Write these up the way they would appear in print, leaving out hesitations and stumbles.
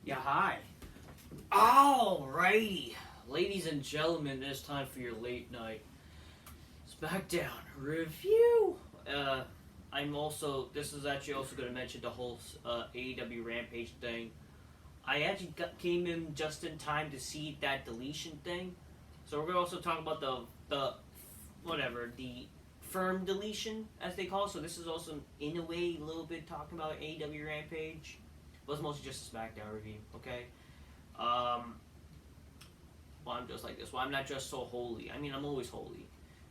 Yeah, hi. Alrighty. Ladies and gentlemen, it's time for your late night Smackdown review. This is actually also going to mention the whole AEW Rampage thing. I actually came in just in time to see that deletion thing. So we're going to also talk about the firm deletion, as they call it. So this is also, in a way, a little bit talking about AEW Rampage. But it's mostly just a Smackdown review, okay? Well, I'm just like this. Well, I'm not just so holy. I mean, I'm always holy.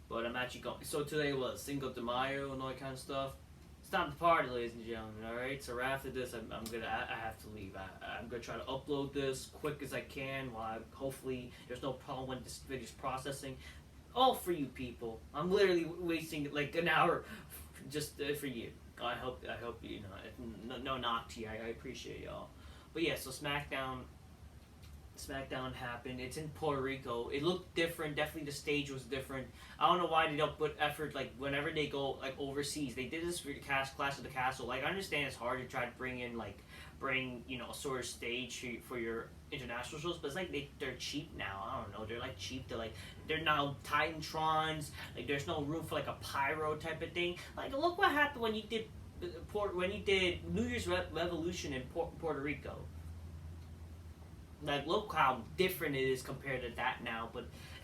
But I'm actually going... So today was Cinco de Mayo and all that kind of stuff. It's time to party, ladies and gentlemen, alright? So after this, I have to leave. I'm going to try to upload this quick as I can while hopefully there's no problem when this video's processing. All for you people. I'm literally wasting like an hour just for you. I hope you know. No knock to you. I appreciate y'all. But yeah, so Smackdown happened. It's in Puerto Rico. It looked different. Definitely the stage was different. I don't know why they don't put effort like whenever they go like overseas. They did this for Clash of the Castle. Like I understand it's hard to try to bring a sort of stage for your international shows, but it's like they're cheap now. I don't know. They're like cheap. They're now Titantrons. Like there's no room for like a pyro type of thing. Like look what happened when you did New Year's Revolution in Puerto Rico. Like look how different it is compared to that now.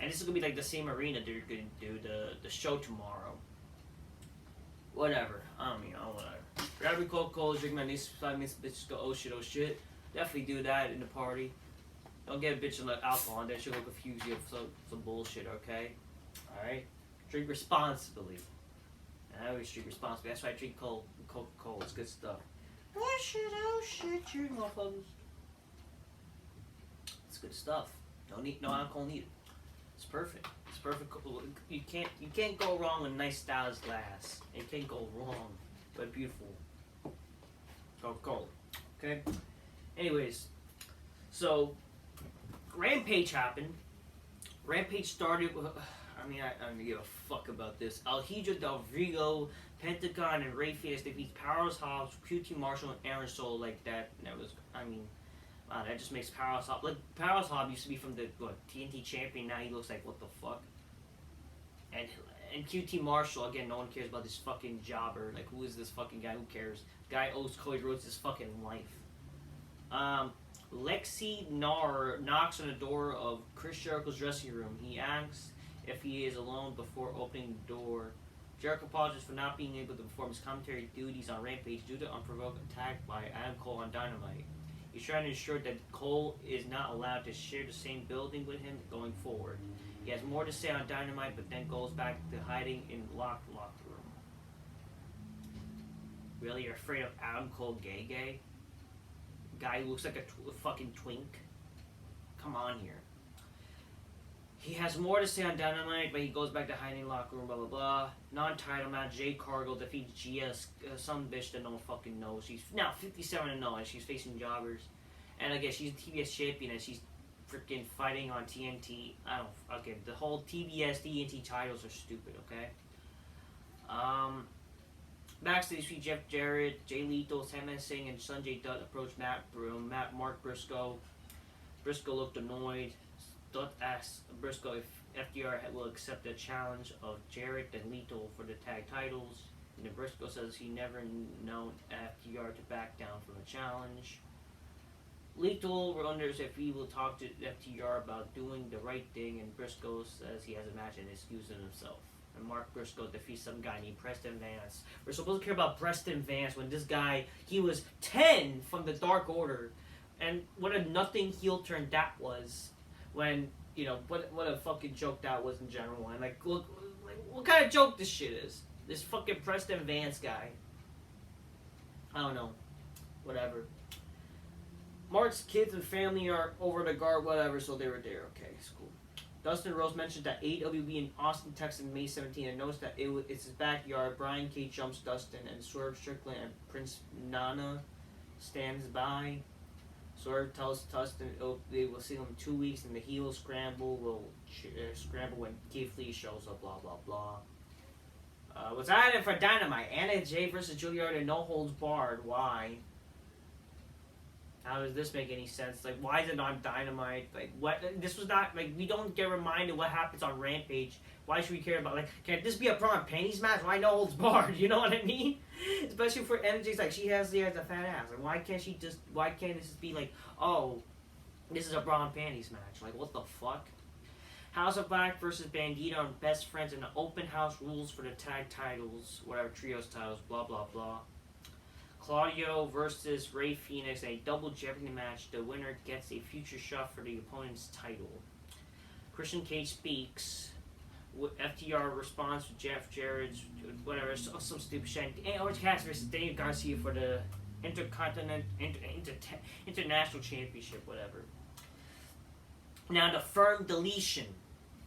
And this is gonna be like the same arena they're gonna do the show tomorrow. Whatever. Whatever. Grab your Coca-Cola, drink my niece 5 minutes, bitches go oh shit. Definitely do that in the party. Don't get a bitch like alcohol and then she'll confuse you with some bullshit, okay? Alright? Drink responsibly. I always drink responsibly. That's why I drink Coca-Cola. It's good stuff. Oh shit, you motherfuckers. It's good stuff. Don't need no alcohol needed. It's perfect. It's perfect. You can't go wrong with nice stylish glass. You can't go wrong, but beautiful. Coca-Cola. Okay? Anyways, so Rampage happened. Rampage started with I don't give a fuck about this. El Hijo del Rigo, Pentagon, and Ray Fias defeats Powerhouse Hobbs, QT Marshall, and Aaron Solo like that. And that was, wow, that just makes Powerhouse Hobbs... Like, Powerhouse Hobbs used to be from the, TNT champion, now he looks like, what the fuck? And QT Marshall, again, no one cares about this fucking jobber. Like, who is this fucking guy? Who cares? The guy owes Cody Rhodes his fucking life. Lexi Nar knocks on the door of Chris Jericho's dressing room. He asks if he is alone before opening the door. Jericho apologizes for not being able to perform his commentary duties on Rampage due to unprovoked attack by Adam Cole on Dynamite. He's trying to ensure that Cole is not allowed to share the same building with him going forward. He has more to say on Dynamite, but then goes back to hiding in locker room. Really, you're afraid of Adam Cole gay? Guy who looks like a fucking twink? Come on here. He has more to say on Dynamite, but he goes back to hiding in locker room, blah blah blah. Non-title match, Jade Cargill defeats GS, some bitch that no one fucking knows. She's now 57-0 and she's facing jobbers. And again, she's a TBS champion and she's freaking fighting on TNT. The whole TBS, TNT titles are stupid, okay? Backstage, we see Jeff Jarrett, Jay Lethal, Sam Singh, and Sanjay Dutt approach Mark Briscoe. Briscoe looked annoyed. Dutt asks Briscoe if FDR will accept the challenge of Jarrett and Lethal for the tag titles. And then Briscoe says he never known FDR to back down from a challenge. Lethal wonders if he will talk to FDR about doing the right thing, and Briscoe says he has a match and excusing himself. And Mark Briscoe defeats some guy named Preston Vance. We're supposed to care about Preston Vance when this guy, he was 10 from the Dark Order. And what a nothing heel turn that was. When, what a fucking joke that was in general. And look, what kind of joke this shit is? This fucking Preston Vance guy. I don't know. Whatever. Mark's kids and family are over the guard, whatever, so they were there. Okay, it's cool. Dustin Rhodes mentioned that AEW in Austin, Texas, May 17, and noticed that it's his backyard. Brian K. jumps Dustin, and Swerve Strickland and Prince Nana stands by. Swerve tells Dustin they will see him in 2 weeks, and the heel scramble when Keith Lee shows up, blah, blah, blah. What's added for Dynamite? Anna Jay versus Julia Hart and no holds barred. Why? How does this make any sense? Like, why is it on Dynamite? Like, what? This was not, like, we don't get reminded what happens on Rampage. Why should we care about, like, can this be a bra and panties match? Why no holds barred? You know what I mean? Especially for NJ's, like, she has a fat ass. Like, why can't this just be like, oh, this is a bra and panties match? Like, what the fuck? House of Black versus Bandito and Best Friends in the open house rules for the tag titles, whatever, trios titles, blah, blah, blah. Claudio versus Rey Fenix, a double Jeopardy match. The winner gets a future shot for the opponent's title. Christian Cage speaks. FTR responds to Jeff Jarrett's, whatever, some stupid shit. And Orange Cassidy versus Dave Garcia for the International Championship, whatever. Now, the firm Deletion.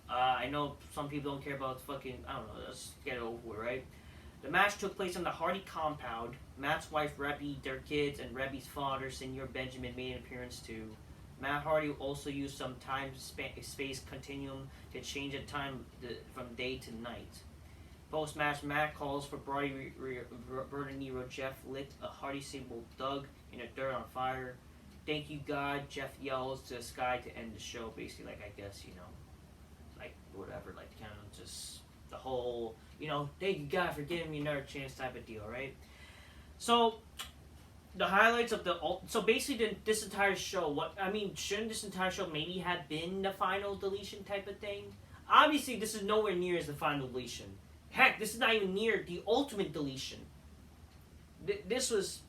I know some people don't care about fucking, I don't know, let's get it over with, right? The match took place on the Hardy compound. Matt's wife, Rebby, their kids, and Rebby's father, Senor Benjamin, made an appearance too. Matt Hardy also used some time-space continuum to change the time from day to night. Post-match, Matt calls for Bert and Nero. Jeff lit a Hardy symbol, Doug, in the dirt on fire. Thank you, God. Jeff yells to the sky to end the show. Basically, like, I guess, you know, like, whatever, like, kind of just the whole, you know, thank you, God, for giving me another chance type of deal, right? So, the highlights of so basically, this entire show, shouldn't this entire show maybe have been the final deletion type of thing? Obviously, this is nowhere near as the final deletion. Heck, this is not even near the ultimate deletion. This was,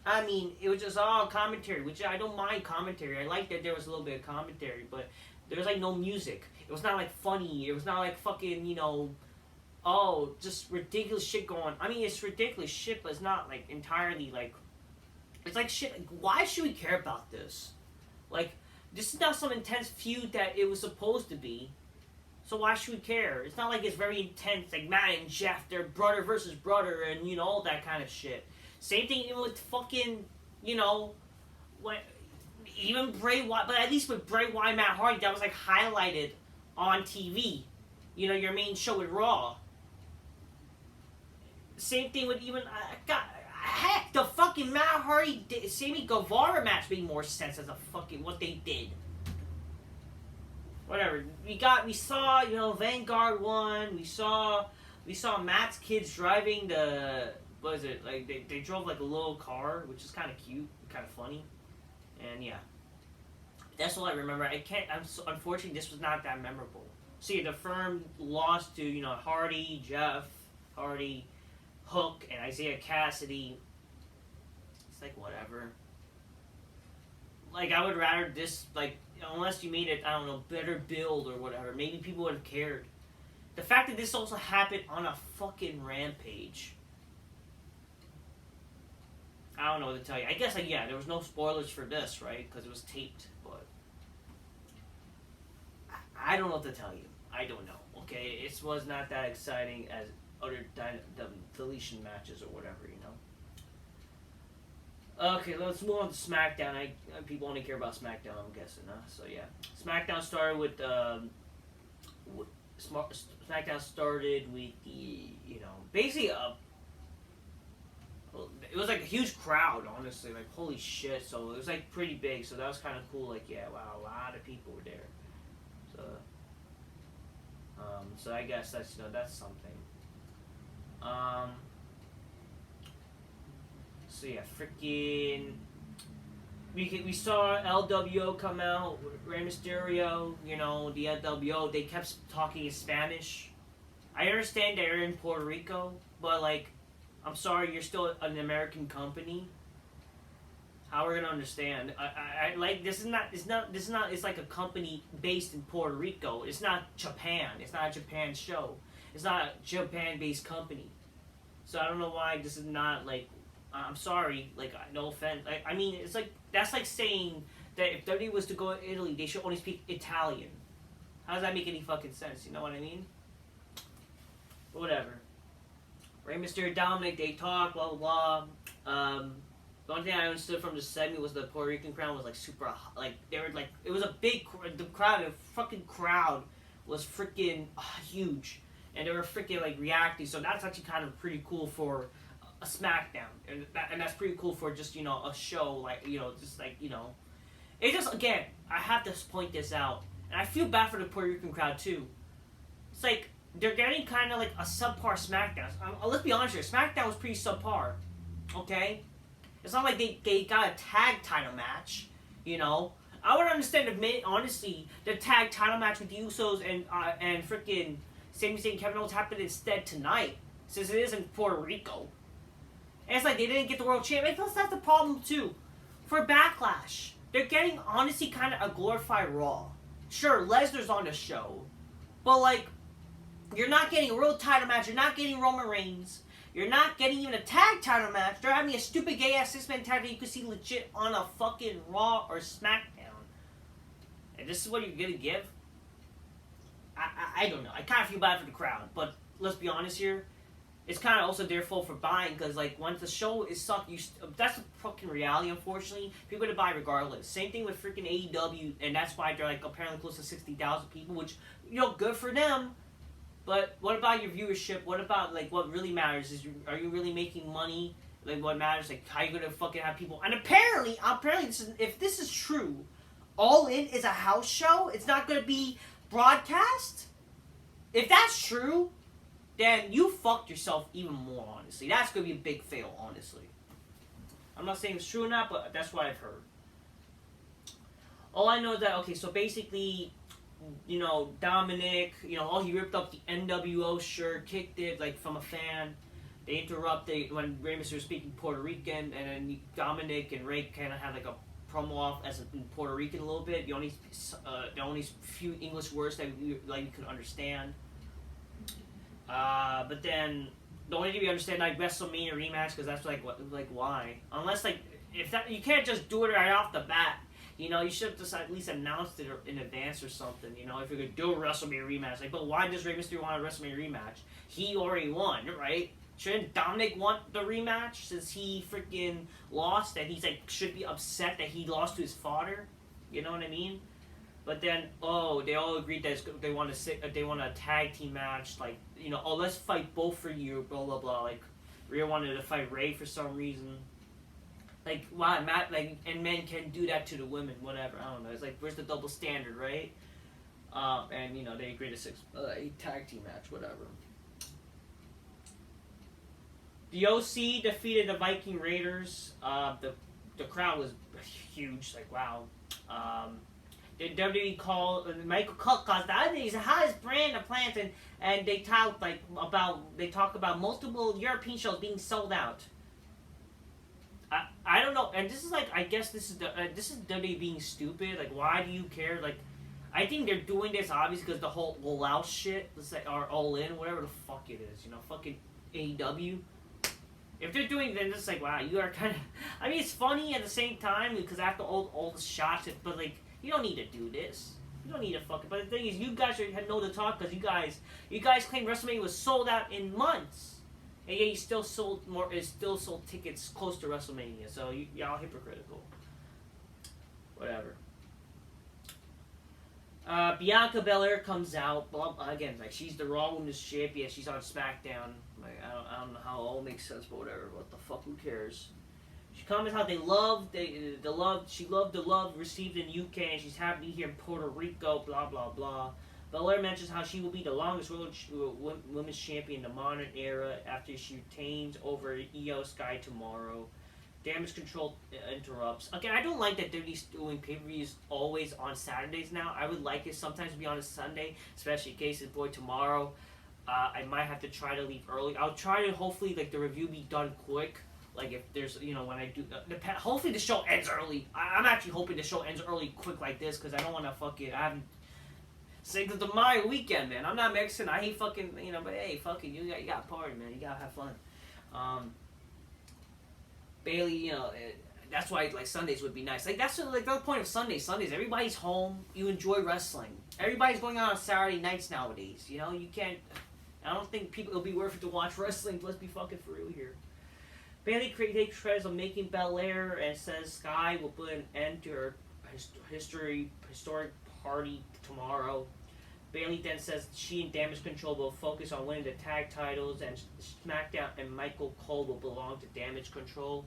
it was just all commentary, which I don't mind commentary. I like that there was a little bit of commentary, but there was, like, no music. It was not, like, funny. It was not, like, fucking, you know, just ridiculous shit going. It's ridiculous shit, but it's not, like, entirely, like, it's like shit. Like, why should we care about this? Like, this is not some intense feud that it was supposed to be. So why should we care? It's not like it's very intense, like Matt and Jeff, they're brother versus brother, and, you know, all that kind of shit. Same thing even with fucking, you know, even Bray Wyatt, but at least with Bray Wyatt, Matt Hardy, that was, like, highlighted on TV. You know, your main show with Raw. Same thing with even, heck, the fucking Matt Hardy, Sammy Guevara match made more sense as a fucking, what they did. Whatever. We saw, you know, Vanguard won. We saw Matt's kids driving the, what is it, like, they drove, like, a little car, which is kind of cute, kind of funny. And, yeah. That's all I remember. Unfortunately, this was not that memorable. See, the firm lost to, you know, Hardy, Jeff Hardy, Hook, and Isaiah Cassidy. It's like, whatever. Like, I would rather this, like, unless you made it, I don't know, better build or whatever, maybe people would have cared. The fact that this also happened on a fucking Rampage. I don't know what to tell you. I guess, like, yeah, there was no spoilers for this, right? Because it was taped, but I don't know what to tell you. I don't know, okay? It was not that exciting as other deletion matches or whatever, you know? Okay, let's move on to Smackdown. People only care about Smackdown, I'm guessing, huh? So, yeah. Smackdown started with the, you know, basically it was like a huge crowd, honestly, like, holy shit. So it was, like, pretty big, so that was kind of cool. Like, yeah, wow, a lot of people were there. So I guess that's, you know, that's something. So yeah, freaking, we saw LWO come out, Rey Mysterio, you know, the LWO, they kept talking in Spanish. I understand they're in Puerto Rico, but, like, I'm sorry, you're still an American company. How are we gonna understand? I like, this is not, it's like a company based in Puerto Rico. It's not Japan. It's not a Japan show. It's not a Japan-based company. So I don't know why this is not, like, I'm sorry, like, no offense. Like, it's like, that's like saying that if WWE was to go to Italy, they should only speak Italian. How does that make any fucking sense? You know what I mean? But whatever. Rey Mysterio, Dominic, they talk, blah, blah, blah. The only thing I understood from the segment was the Puerto Rican crowd was, like, super, like, they were, like, it was a big, the fucking crowd was freaking huge. And they were freaking, like, reacting, so that's actually kind of pretty cool for a SmackDown, and that's pretty cool for just a show like just like it just again I have to point this out, and I feel bad for the Puerto Rican crowd too. It's like they're getting kind of like a subpar SmackDown. Let's be honest here, SmackDown was pretty subpar. Okay, it's not like they got a tag title match. I would understand if honestly the tag title match with the Usos and freaking Sami Zayn and Kevin Owens happened instead tonight, since it is in Puerto Rico. And it's like they didn't get the world champion. That's the problem too. For Backlash, they're getting honestly kind of a glorified Raw. Sure, Lesnar's on the show, but like you're not getting a real title match. You're not getting Roman Reigns. You're not getting even a tag title match. They're having a stupid gay ass 6-man tag that you could see legit on a fucking Raw or SmackDown. And this is what you're gonna give? I don't know. I kind of feel bad for the crowd, but let's be honest here. It's kind of also their fault for buying, because like once the show is sucked, that's the fucking reality. Unfortunately, people are gonna buy regardless. Same thing with freaking AEW, and that's why they're like apparently close to 60,000 people, which good for them. But what about your viewership? What about like what really matters? Are you really making money? Like what matters? Like how you gonna fucking have people? And apparently, if this is true, All In is a house show. It's not gonna be broadcast. If that's true, then you fucked yourself even more, honestly. That's going to be a big fail, honestly. I'm not saying it's true or not, but that's what I've heard. All I know is that, okay, so basically, Dominic, he ripped up the NWO shirt, kicked it, like, from a fan. They interrupted when Rey Mysterio was speaking Puerto Rican, and then Dominic and Ray kind of had, like, a promo off as in Puerto Rican a little bit. The only few English words that we could understand. But then the only thing we understand like WrestleMania rematch, because that's like why? Unless like if that you can't just do it right off the bat. You should have just at least announced it in advance or something. If you're gonna do a WrestleMania rematch, like, but why does Rey Mysterio want a WrestleMania rematch? He already won, right? Shouldn't Dominic want the rematch since he freaking lost? And he's like should be upset that he lost to his father. You know what I mean? But then, they all agreed that they want a tag team match, like, let's fight both for you, blah, blah, blah. Like, Rhea wanted to fight Ray for some reason. Like, why, Matt, like, and men can do that to the women, whatever, I don't know. It's like, where's the double standard, right? And, they agreed to a tag team match, whatever. The OC defeated the Viking Raiders. The crowd was huge, like, wow. The WWE called Michael Cook caused the other days highest brand of plants, and they talk about multiple European shows being sold out. I don't know, and this is like I guess this is WWE being stupid. Like, why do you care? Like, I think they're doing this obviously because the whole All shit, or All In, whatever the fuck it is, fucking AEW. If they're doing, then it's like, wow, you are kind of. I mean, it's funny at the same time because after all the shots, but like. You don't need to do this. You don't need to fucking. But the thing is, you guys know the talk because you guys claim WrestleMania was sold out in months, and yet you still sold tickets close to WrestleMania. So y'all hypocritical. Whatever. Bianca Belair comes out again. Like she's the Raw Women's Champion. She's on SmackDown. Like I don't know how it all makes sense, but whatever. What the fuck? Who cares? She comments how she loved the love received in UK, and she's happy to be here in Puerto Rico, blah, blah, blah. Belair mentions how she will be the longest women's champion in the modern era after she retains over Io Sky tomorrow. Damage Control interrupts. Again, I don't like that they're doing pay-per-views always on Saturdays now. I would like it sometimes to be on a Sunday, especially in case it's boy tomorrow. I might have to try to leave early. I'll try to hopefully like the review be done quick. Like if there's, when I do, hopefully the show ends early. I'm actually hoping the show ends early, quick like this, because I don't want to fucking, I haven't, Cinco de Mayo weekend, man. I'm not Mexican, I hate fucking, but hey, fucking, you got to party, man. You got to have fun. Bailey, that's why, like, Sundays would be nice. Like, that's, like, the point of Sundays. Everybody's home, you enjoy wrestling. Everybody's going out on Saturday nights nowadays, you can't, I don't think it'll be worth it to watch wrestling, let's be fucking for real here. Bailey takes credit of making Belair and says Sky will put an end to her historic party tomorrow. Bayley then says she and Damage Control will focus on winning the tag titles, and SmackDown and Michael Cole will belong to Damage Control.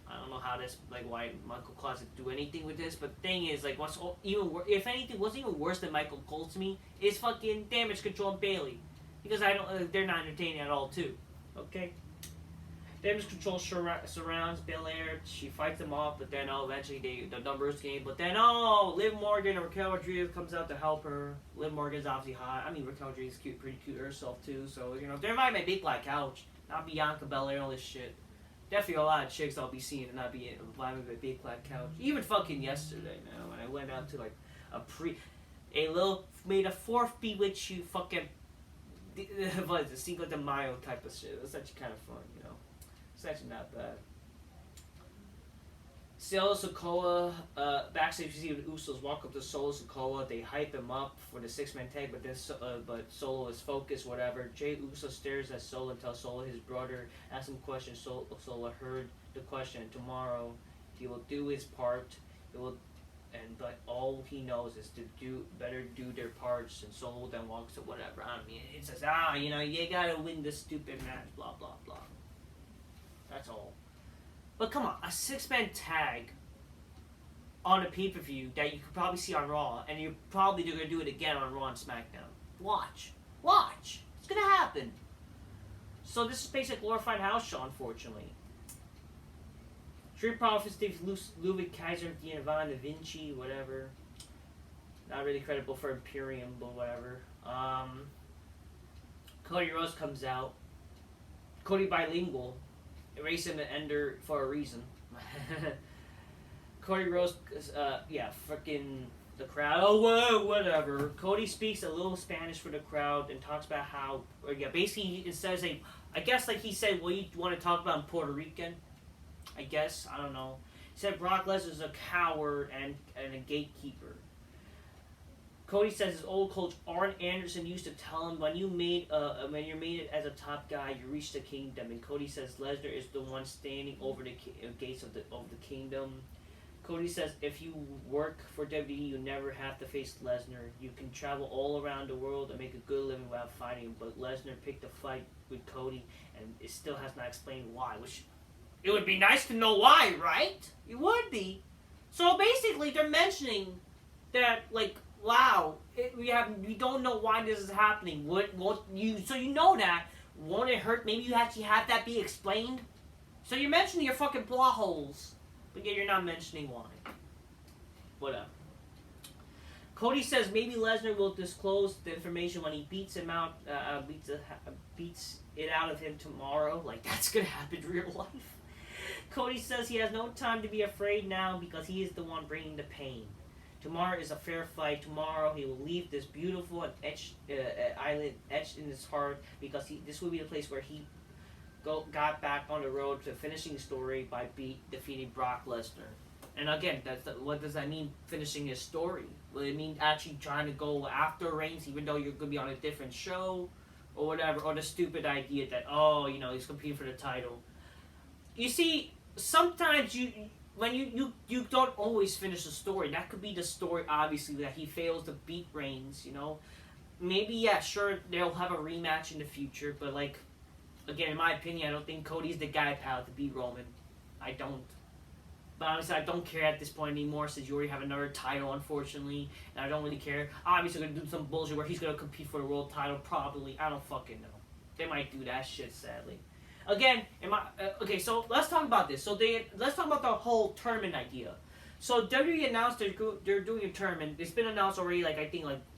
I don't know how this, like, why Michael Cole doesn't do anything with this, but the thing is, like, what's even if anything, what's even worse than Michael Cole to me is fucking Damage Control and Bayley, because they're not entertaining at all too. Okay. Damage Control surrounds Belair. She fights them off, but then eventually the numbers game. But then Liv Morgan and Raquel Rodriguez comes out to help her. Liv Morgan's obviously hot. I mean, Raquel Rodriguez is pretty cute herself too. So they're inviting my big black couch, not Bianca Belair, all this shit. Definitely a lot of chicks I'll be seeing and not be inviting my big black couch. Even fucking yesterday, man, when I went out to like made a fourth Bewitch You fucking what is it, Cinco de Mayo type of shit. It was actually kind of fun, It's actually not bad. Solo Sikoa, backstage you see the Usos walk up to Solo Sikoa. They hype him up for the 6-man tag, but Solo is focused, whatever. Jey Uso stares at Solo and tells Solo his brother asks him questions. Solo heard the question. Tomorrow he will do his part. But all he knows is to better do their parts, and Solo then walks to whatever. I mean, it says, you gotta win this stupid match, blah blah blah. That's all. But come on, a 6-man tag on a pay-per-view that you could probably see on Raw, and you're probably going to do it again on Raw and SmackDown. Watch. It's going to happen. So this is basically a glorified house show, unfortunately. Street Profits, Ludwig Kaiser, Giovanni Da Vinci, whatever. Not really credible for Imperium, but whatever. Cody Rhodes comes out. Cody bilingual. Erase him and Ender for a reason. Cody Rhodes, freaking the crowd. Oh, whoa, whatever. Cody speaks a little Spanish for the crowd and talks about how, basically it says I guess like he said, what you want to talk about in Puerto Rican? I guess, I don't know. He said Brock Lesnar's a coward and a gatekeeper. Cody says his old coach Arn Anderson used to tell him when you're made it as a top guy, you reach the kingdom. And Cody says Lesnar is the one standing over the gates of the kingdom. Cody says if you work for WWE, you never have to face Lesnar. You can travel all around the world and make a good living without fighting. But Lesnar picked a fight with Cody, and it still has not explained why. Which it would be nice to know why, right? It would be. So basically, they're mentioning that wow, we don't know why this is happening. So you know that. Won't it hurt? Maybe you actually have that be explained. So you're mentioning your fucking plot holes, but yet you're not mentioning why. Whatever. Cody says maybe Lesnar will disclose the information when he beats him out, beats it out of him tomorrow. Like that's gonna happen in real life. Cody says he has no time to be afraid now because he is the one bringing the pain. Tomorrow is a fair fight. Tomorrow he will leave this beautiful and island etched in his heart because this will be the place where he got back on the road to finishing the story by defeating Brock Lesnar. And again, what does that mean, finishing his story? Will it mean actually trying to go after Reigns even though you're going to be on a different show or whatever? Or the stupid idea that, he's competing for the title. You see, sometimes when you don't always finish a story. That could be the story, obviously, that he fails to beat Reigns, Maybe, sure, they'll have a rematch in the future, but, again, in my opinion, I don't think Cody's the guy, pal, to beat Roman. I don't. But honestly, I don't care at this point anymore since you already have another title, unfortunately, and I don't really care. Obviously, they're going to do some bullshit where he's going to compete for the world title, probably. I don't fucking know. They might do that shit, sadly. Again, okay, so let's talk about this. Let's talk about the whole tournament idea. So WWE announced they're doing a tournament. It's been announced already,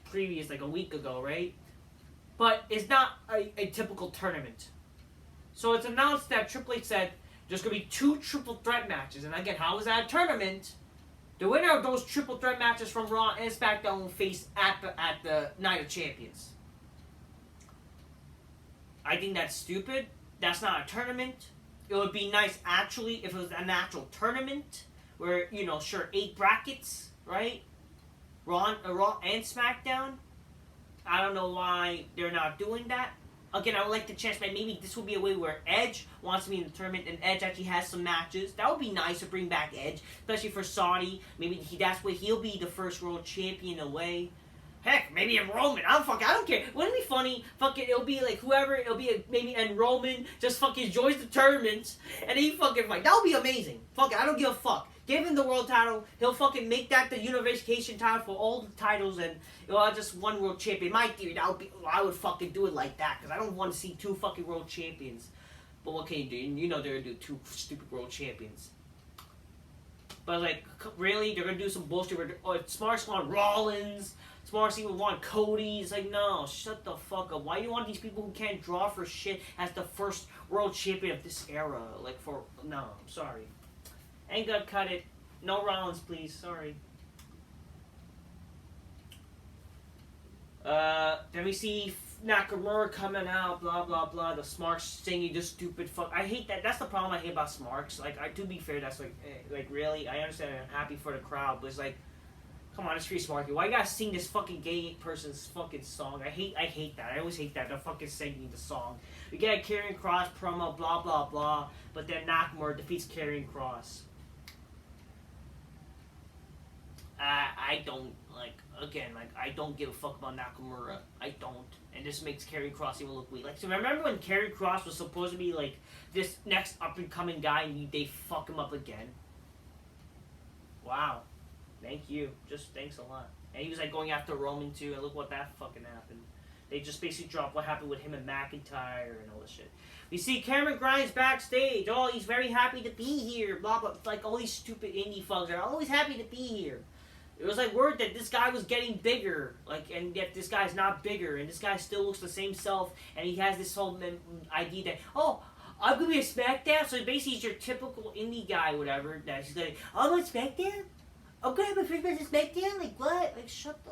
previous, a week ago, right? But it's not a typical tournament. So it's announced that Triple H said there's going to be 2 triple threat matches. And again, how is that a tournament? The winner of those triple threat matches from Raw and SmackDown will face at the Night of Champions. I think that's stupid. That's not a tournament. It would be nice, actually, if it was an actual tournament where, 8 brackets, right? Raw and SmackDown. I don't know why they're not doing that. Again, I would like the chance that maybe this will be a way where Edge wants to be in the tournament and Edge actually has some matches. That would be nice to bring back Edge, especially for Saudi. Maybe that's where he'll be the first world champion away. Heck, maybe a Roman. I don't care. Wouldn't it be funny? It'll be like whoever. It'll be maybe and Roman just fucking joins the tournament and he fucking fight. That would be amazing. I don't give a fuck. Give him the world title. He'll fucking make that the unification title for all the titles and just one world champion. My theory, I would fucking do it like that because I don't want to see 2 fucking world champions. But what can you do? You know they're gonna do 2 stupid world champions. But like, really, they're gonna do some bullshit where Smart's want Rollins. Smart's even want Cody. It's like, no, shut the fuck up. Why do you want these people who can't draw for shit as the first world champion of this era? No, I'm sorry. Ain't gonna cut it. No Rollins, please. Sorry. Then we see Nakamura coming out, blah, blah, blah. The Smarks singing this stupid fuck. I hate that. That's the problem I hate about Smarks. To be fair, that's really, I understand I'm happy for the crowd, but it's like, come on, it's free Smarky. Why you gotta sing this fucking gay person's fucking song? I hate that. I always hate that. They're fucking singing the song. We get a Karrion Kross promo, blah, blah, blah, but then Nakamura defeats Karrion Kross. I don't, I don't give a fuck about Nakamura. I don't. And this makes Karrion Kross even look weak. So remember when Karrion Kross was supposed to be, this next up-and-coming guy and they fuck him up again? Wow. Thank you. Just thanks a lot. And he was, going after Roman, too, and look what that fucking happened. They just basically dropped what happened with him and McIntyre and all this shit. We see Cameron Grimes backstage. Oh, he's very happy to be here. Blah, blah. All these stupid indie fucks are always happy to be here. It was word that this guy was getting bigger, and yet this guy's not bigger, and this guy still looks the same self, and he has this whole idea that, oh, I'm gonna be a Smackdown, so basically he's your typical indie guy, whatever. That he's like, I'm on Smackdown? I'm gonna have a first match at Smackdown? What? Shut the...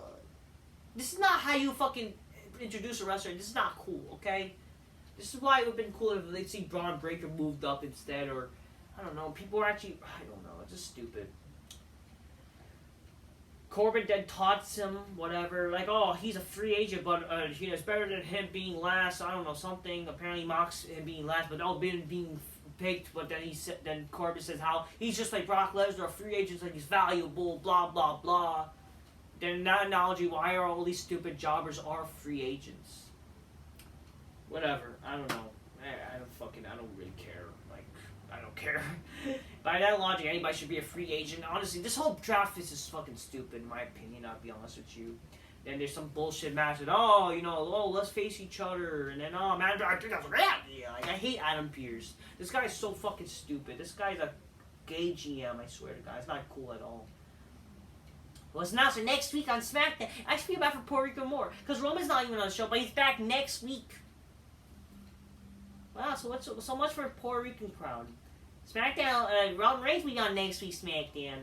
This is not how you fucking introduce a wrestler. This is not cool, okay? This is why it would've been cool if they'd see Braun Breaker moved up instead, or, I don't know, people are actually, I don't know, it's just stupid. Corbin then taunts him, whatever, oh, he's a free agent, but it's better than him being last, I don't know, something. Apparently mocks him being last, but being picked, but then Corbin says how he's just like Brock Lesnar, a free agent, he's valuable, blah, blah, blah. Then that analogy, why are all these stupid jobbers are free agents? Whatever, I don't know. I don't really care. I don't care. By that logic, anybody should be a free agent. Honestly, this whole draft is just fucking stupid, in my opinion, I'll be honest with you. Then there's some bullshit match that, let's face each other. And then, man, I think that's a great idea. I hate Adam Pearce. This guy's so fucking stupid. This guy's a gay GM, I swear to God. It's not cool at all. Well, it's announced for next week on SmackDown. I actually feel bad for Puerto Rico more. Because Roman's not even on the show, but he's back next week. Wow, so much for Puerto Rican crowd. SmackDown, Roman Reigns will be on next week's SmackDown.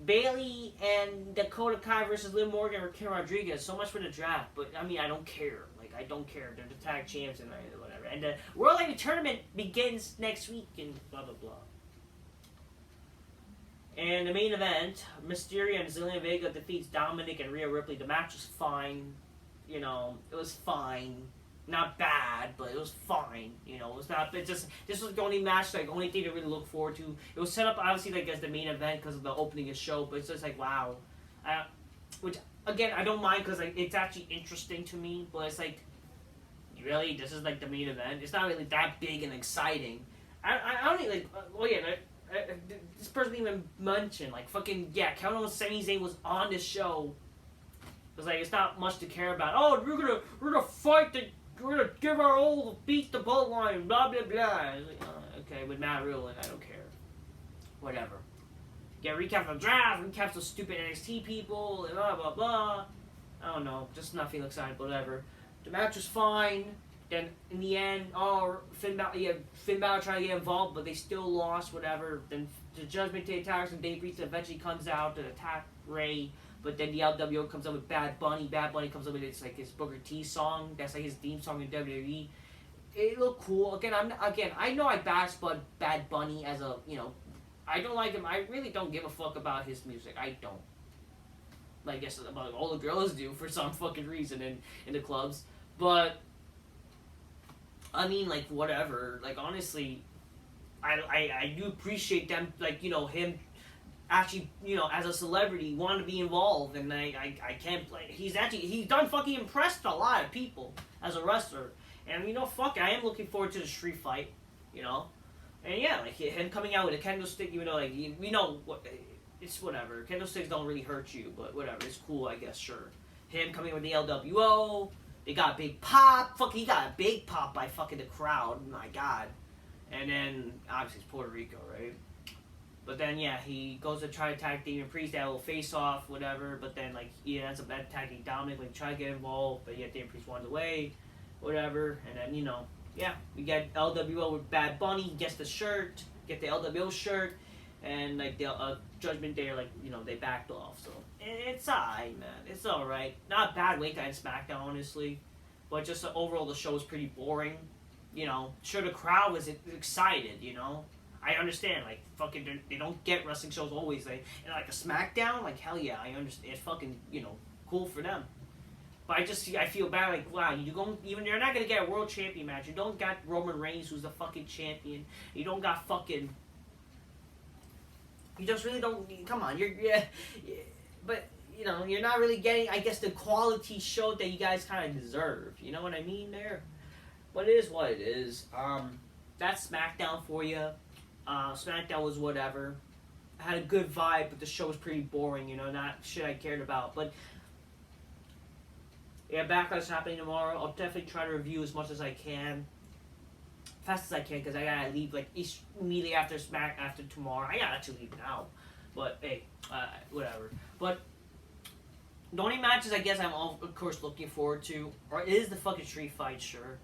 Bayley and Dakota Kai versus Liv Morgan or Kim Rodriguez. So much for the draft, but I don't care. I don't care. They're the tag champs and whatever. And the World Heavyweight Tournament begins next week and blah blah blah. And the main event, Mysterio and Zelina Vega defeats Dominic and Rhea Ripley. The match was fine. It was fine. Not bad, but it was fine. It was not. This was the only match, only thing to really look forward to. It was set up obviously as the main event because of the opening of the show, but it's just wow. Which again I don't mind because it's actually interesting to me, but it's really this is the main event. It's not really that big and exciting. I don't even this person didn't even mention Kevin Owens, Sami Zayn was on this show. It's it's not much to care about. Oh, we're gonna fight we're gonna give our all beat the bloodline, blah blah blah. Okay, with Matt Riddle, I don't care. Whatever. Yeah, recap the draft, recap the stupid NXT people, and blah blah blah. I don't know, just not feeling excited, but whatever. The match was fine. Then in the end, Finn Balor tried to get involved, but they still lost. Whatever. Then the Judgment Day attacks and Dave Priest eventually comes out to attack Ray. But then the LWO comes up with Bad Bunny. Bad Bunny comes up with his Booker T song. That's his theme song in WWE. It looked cool. I know I bash Bad Bunny as a I don't like him. I really don't give a fuck about his music. I don't. I guess about all the girls do for some fucking reason in the clubs. But whatever. Honestly, I do appreciate them. Him actually, you know, as a celebrity, want to be involved, and I can't play. He's done fucking impressed a lot of people as a wrestler, and you know, fuck, I am looking forward to the street fight, you know, and yeah, like him coming out with a kendo stick, even though like you know what, it's whatever. Kendo sticks don't really hurt you, but whatever, it's cool, I guess, sure. Him coming with the LWO, they got a big pop. Fuck, he got a big pop by fucking the crowd. My God. And then obviously it's Puerto Rico, right? But then yeah, he goes to try to tag Damian Priest, that little face off, whatever. But then like he ends up attacking Dominic, like try to get involved, but yet Damian Priest runs away, whatever. And then you know, yeah, we get LWO with Bad Bunny. He gets the shirt, get the LWO shirt, and like the Judgment Day, like you know, they backed off. So it's alright, man. It's alright. Not a bad way to end SmackDown, honestly, but just overall the show was pretty boring. You know, sure the crowd was excited. You know. I understand, like, fucking, they don't get wrestling shows always, like a SmackDown, like, hell yeah, I understand, it's fucking, you know, cool for them. But I feel bad, like, wow, you're not gonna get a world champion match, you don't got Roman Reigns, who's the fucking champion, you don't got fucking, you just really don't, come on, but, you know, you're not really getting, I guess, the quality show that you guys kind of deserve, you know what I mean there? But it is what it is. That's SmackDown for you. SmackDown was whatever. I had a good vibe, but the show was pretty boring, you know, not shit I cared about. But yeah, Backlash is happening tomorrow. I'll definitely try to review as much as I can, fast as I can, because I gotta leave like immediately after after tomorrow. I gotta actually leave now, but hey, whatever. But the only matches I guess I'm of course looking forward to is the fucking street fight, sure.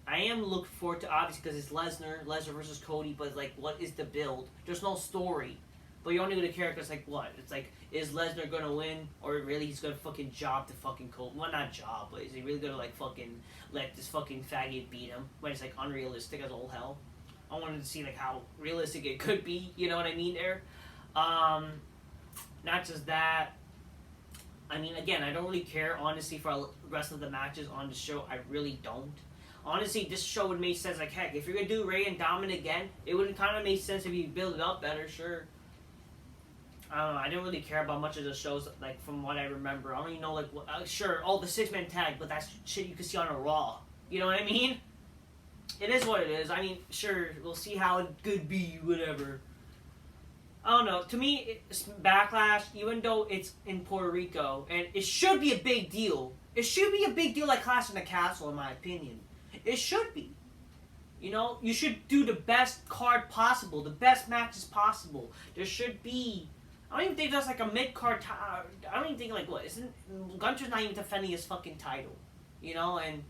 I am looking forward to, obviously, because it's Lesnar versus Cody, but like, what is the build? There's no story. But you're only going to care because, like, what? It's like, is Lesnar going to win? Or really he's going to fucking job to fucking Cody? Well, not job, but is he really going to, like, fucking let this fucking faggot beat him? When it's, like, unrealistic as all hell. I wanted to see, like, how realistic it could be. You know what I mean there? Not just that. I mean, again, I don't really care, honestly, for the rest of the matches on the show. I really don't. Honestly, this show would make sense. Like, heck, if you're going to do Rey and Dominic again, it would kind of make sense if you build it up better, sure. I don't know. I didn't really care about much of the shows, like, from what I remember. I don't even know, like, sure, the six-man tag, but that's shit you can see on a Raw. You know what I mean? It is what it is. I mean, sure, we'll see how it could be, whatever. I don't know. To me, it's Backlash, even though it's in Puerto Rico, and it should be a big deal. It should be a big deal like Clash in the Castle, in my opinion. It should be. You know, you should do the best card possible, the best matches possible. There should be. I don't even think there's like a mid-card. I don't even think like what isn't Gunter's not even defending his fucking title. You know, and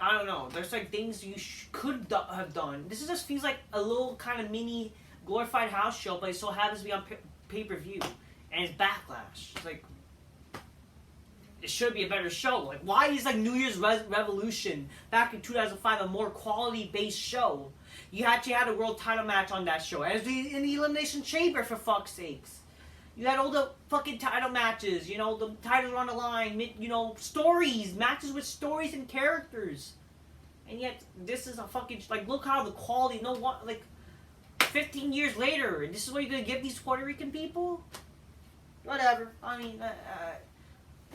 I don't know. There's like things you could have done. This just feels like a little kind of mini glorified house show, but it so happens to be on pay-per-view, and it's Backlash. It's like. It should be a better show. Like, why is like New Year's Revolution back in 2005 a more quality-based show? You actually had a world title match on that show, as in the Elimination Chamber, for fuck's sakes. You had all the fucking title matches. You know, the titles were on the line. You know, stories, matches with stories and characters. And yet, this is a fucking like. Look how the quality. No what like. 15 years later, and this is what you're gonna give these Puerto Rican people? Whatever. I mean.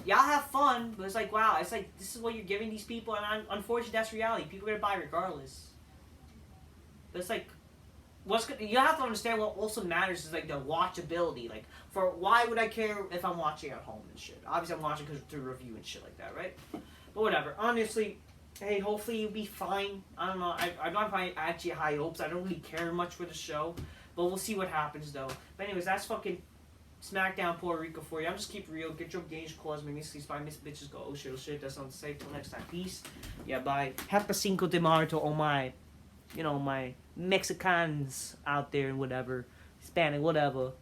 Y'all have fun, but it's like, wow, it's like, this is what you're giving these people, and unfortunately, that's reality. People are going to buy regardless. But it's like, you have to understand what also matters is, like, the watchability. Like, why would I care if I'm watching at home and shit? Obviously, I'm watching because to review and shit like that, right? But whatever. Honestly, hey, hopefully you'll be fine. I don't know. I don't have actually high hopes. I don't really care much for the show. But we'll see what happens, though. But anyways, that's fucking Smackdown Puerto Rico for you. I'm just keep real. Get your games closed. Make me sleep. Bye, miss bitches. Go. Oh shit. That's not safe. Till next time. Peace. Yeah, bye. Happy Cinco de Mayo to all my, you know, my Mexicans out there and whatever. Hispanic, whatever.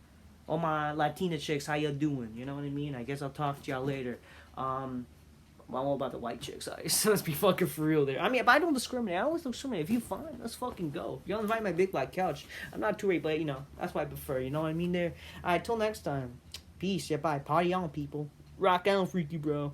All my Latina chicks, how y'all doing? You know what I mean? I guess I'll talk to y'all later. Well, I'm all about the white chicks. So let's be fucking for real there. I mean, if I don't discriminate, I always discriminate. If you fine, let's fucking go. If you don't invite my big black couch, I'm not too worried, but, you know, that's what I prefer. You know what I mean there? Alright, till next time. Peace. Yeah, bye. Party on, people. Rock on, freaky bro.